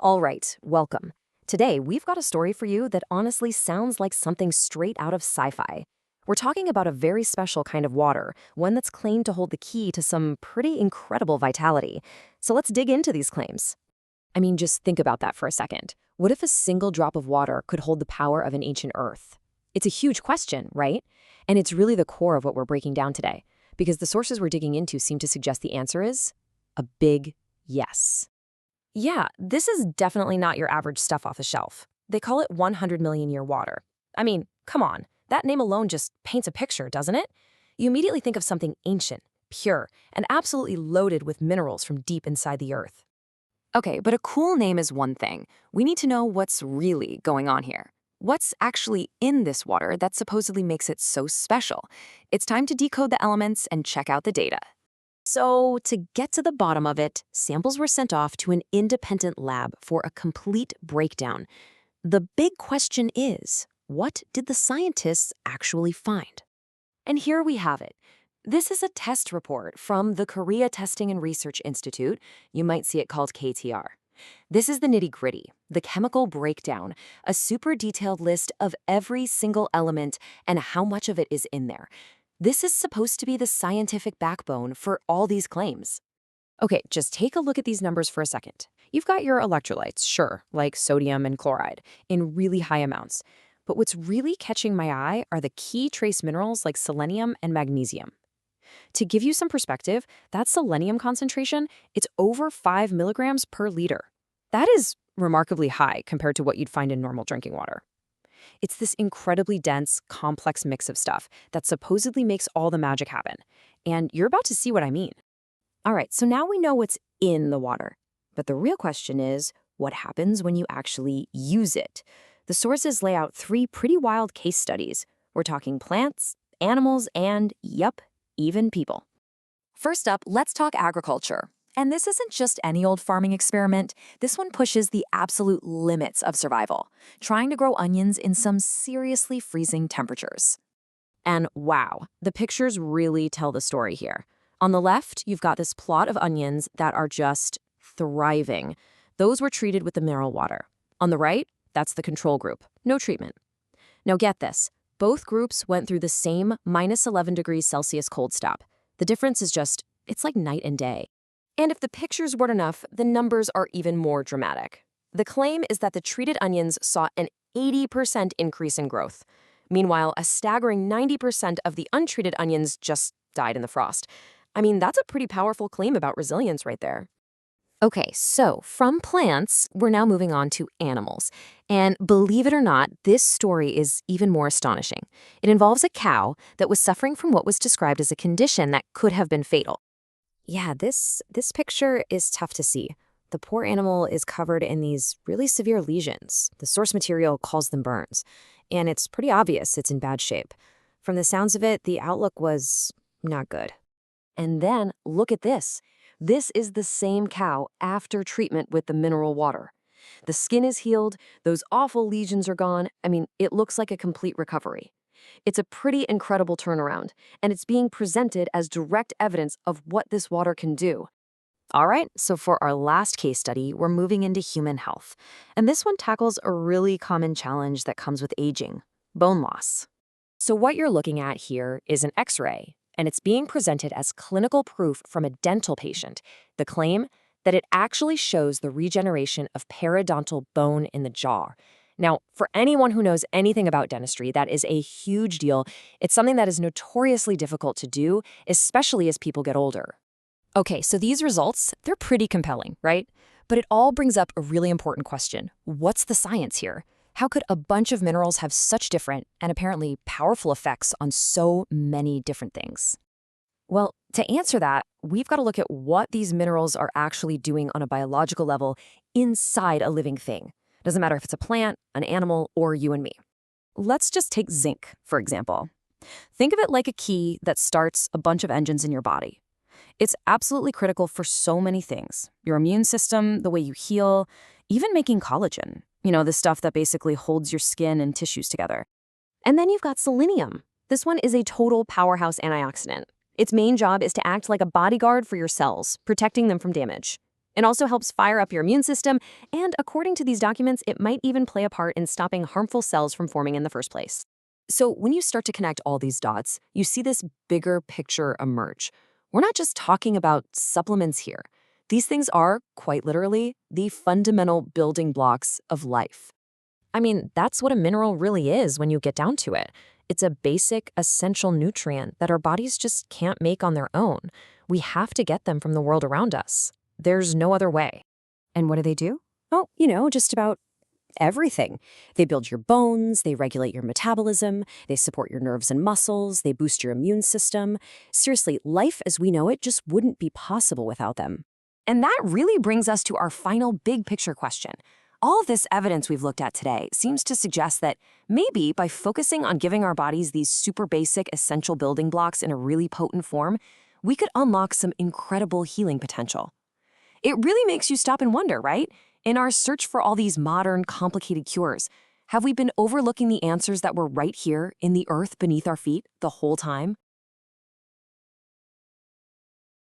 All right, welcome. Today, we've got a story for you that honestly sounds like something straight out of sci-fi. We're talking about a very special kind of water, one that's claimed to hold the key to some pretty incredible vitality. So let's dig into these claims. I mean, just think about that for a second. What if a single drop of water could hold the power of an ancient Earth? It's a huge question, right? And it's really the core of what we're breaking down today, because the sources we're digging into seem to suggest the answer is a big yes. Yeah, this is definitely not your average stuff off the shelf. They call it 100 million year water. I mean, come on, that name alone just paints a picture, doesn't it? You immediately think of something ancient, pure, and absolutely loaded with minerals from deep inside the earth. Okay, but a cool name is one thing. We need to know what's really going on here. What's actually in this water that supposedly makes it so special? It's time to decode the elements and check out the data. So, to get to the bottom of it, samples were sent off to an independent lab for a complete breakdown. The big question is, what did the scientists actually find? And here we have it. This is a test report from the Korea Testing and Research Institute. You might see it called KTR. This is the nitty-gritty, the chemical breakdown, a super detailed list of every single element and how much of it is in there. This is supposed to be the scientific backbone for all these claims. Okay, just take a look at these numbers for a second. You've got your electrolytes, sure, like sodium and chloride, in really high amounts. But what's really catching my eye are the key trace minerals like selenium and magnesium. To give you some perspective, that selenium concentration, it's over 5 milligrams per liter. That is remarkably high compared to what you'd find in normal drinking water. It's this incredibly dense, complex mix of stuff that supposedly makes all the magic happen. And you're about to see what I mean. All right, so now we know what's in the water. But the real question is, what happens when you actually use it? The sources lay out 3 pretty wild case studies. We're talking plants, animals, and, yup, even people. First up, let's talk agriculture. And this isn't just any old farming experiment. This one pushes the absolute limits of survival, trying to grow onions in some seriously freezing temperatures. And wow, the pictures really tell the story here. On the left, you've got this plot of onions that are just thriving. Those were treated with the mineral water. On the right, that's the control group. No treatment. Now get this. Both groups went through the same minus 11 degrees Celsius cold stop. The difference is just, it's like night and day. And if the pictures weren't enough, the numbers are even more dramatic. The claim is that the treated onions saw an 80% increase in growth. Meanwhile, a staggering 90% of the untreated onions just died in the frost. I mean, that's a pretty powerful claim about resilience right there. Okay, so from plants, we're now moving on to animals. And believe it or not, this story is even more astonishing. It involves a cow that was suffering from what was described as a condition that could have been fatal. Yeah, this picture is tough to see. The poor animal is covered in these really severe lesions. The source material calls them burns. And it's pretty obvious it's in bad shape. From the sounds of it, the outlook was not good. And then look at this. This is the same cow after treatment with the mineral water. The skin is healed, those awful lesions are gone. I mean, it looks like a complete recovery. It's a pretty incredible turnaround, and it's being presented as direct evidence of what this water can do. All right, so for our last case study, we're moving into human health. And this one tackles a really common challenge that comes with aging: bone loss. So what you're looking at here is an X-ray, and it's being presented as clinical proof from a dental patient. The claim that it actually shows the regeneration of periodontal bone in the jaw. Now, for anyone who knows anything about dentistry, that is a huge deal. It's something that is notoriously difficult to do, especially as people get older. Okay, so these results, they're pretty compelling, right? But it all brings up a really important question. What's the science here? How could a bunch of minerals have such different and apparently powerful effects on so many different things? Well, to answer that, we've got to look at what these minerals are actually doing on a biological level inside a living thing. Doesn't matter if it's a plant, an animal, or you and me. Let's just take zinc, for example. Think of it like a key that starts a bunch of engines in your body. It's absolutely critical for so many things: your immune system, the way you heal, even making collagen. You know, the stuff that basically holds your skin and tissues together. And then you've got selenium. This one is a total powerhouse antioxidant. Its main job is to act like a bodyguard for your cells, protecting them from damage. It also helps fire up your immune system, and according to these documents, it might even play a part in stopping harmful cells from forming in the first place. So when you start to connect all these dots, you see this bigger picture emerge. We're not just talking about supplements here. These things are, quite literally, the fundamental building blocks of life. I mean, that's what a mineral really is when you get down to it. It's a basic, essential nutrient that our bodies just can't make on their own. We have to get them from the world around us. There's no other way. And what do they do? Oh, just about everything. They build your bones, they regulate your metabolism, they support your nerves and muscles, they boost your immune system. Seriously, life as we know it just wouldn't be possible without them. And that really brings us to our final big picture question. All of this evidence we've looked at today seems to suggest that maybe by focusing on giving our bodies these super basic essential building blocks in a really potent form, we could unlock some incredible healing potential. It really makes you stop and wonder, right? In our search for all these modern, complicated cures, have we been overlooking the answers that were right here in the earth beneath our feet the whole time?